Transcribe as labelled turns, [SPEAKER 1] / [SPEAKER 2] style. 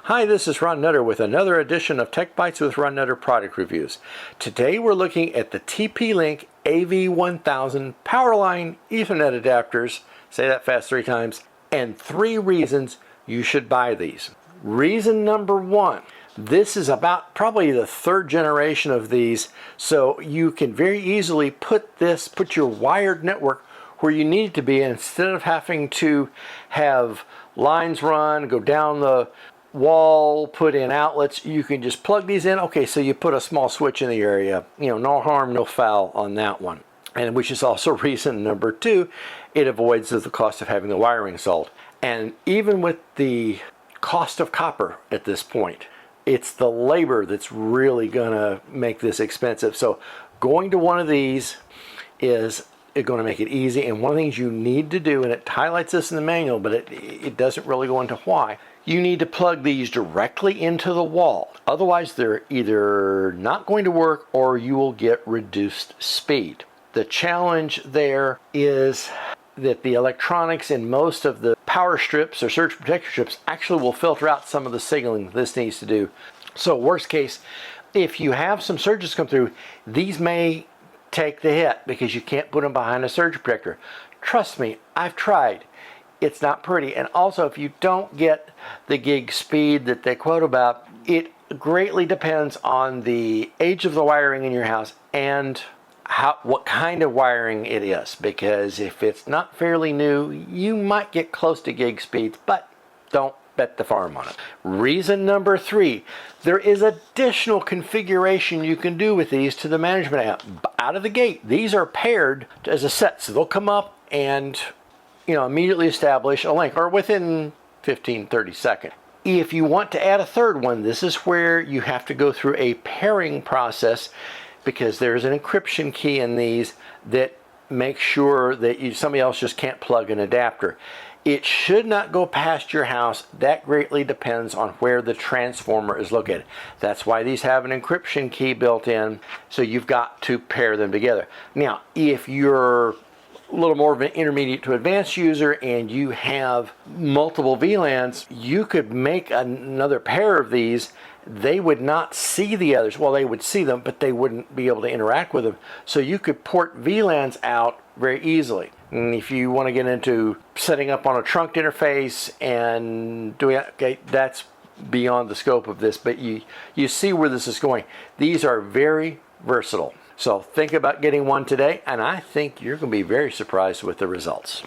[SPEAKER 1] Hi, this is Ron Nutter with another edition of Tech Bites with Ron Nutter product reviews. Today we're looking at the TP-Link AV1000 Powerline Ethernet adapters, say that fast 3 times, and 3 reasons you should buy these. Reason number 1, this is about probably the 3rd generation of these, so you can very easily put your wired network where you need it to be instead of having to have lines run, go down the wall, put in outlets. You can just plug these in. Okay, so you put a small switch in the area, no harm, no foul on that one. And which is also reason number 2, it avoids the cost of having the wiring installed. And even with the cost of copper at this point, it's the labor that's really gonna make this expensive. So going to one of these is going to make it easy. And one of the things you need to do, and it highlights this in the manual, but it doesn't really go into why, you need to plug these directly into the wall. Otherwise, they're either not going to work or you will get reduced speed. The challenge there is that the electronics in most of the power strips or surge protector strips actually will filter out some of the signaling this needs to do. So worst case, if you have some surges come through, these may take the hit because you can't put them behind a surge protector. Trust me, I've tried. It's not pretty. And also, if you don't get the gig speed that they quote about, it greatly depends on the age of the wiring in your house and what kind of wiring it is. Because if it's not fairly new, you might get close to gig speeds, but don't bet the farm on it. Reason number 3, there is additional configuration you can do with these to the management app. Out of the gate, these are paired as a set, so they'll come up and immediately establish a link, or within 15-30 seconds. If you want to add a 3rd one, this is where you have to go through a pairing process, because there's an encryption key in these that makes sure that somebody else just can't plug an adapter. It should not go past your house. That greatly depends on where the transformer is located. That's why these have an encryption key built in, so you've got to pair them together. Now, if you're a little more of an intermediate to advanced user and you have multiple VLANs, you could make another pair of these. They would not see the others. Well, they would see them, but they wouldn't be able to interact with them. So you could port VLANs out very easily. And if you want to get into setting up on a trunked interface and doing that, okay, that's beyond the scope of this, but you see where this is going. These are very versatile. So think about getting one today, and I think you're going to be very surprised with the results.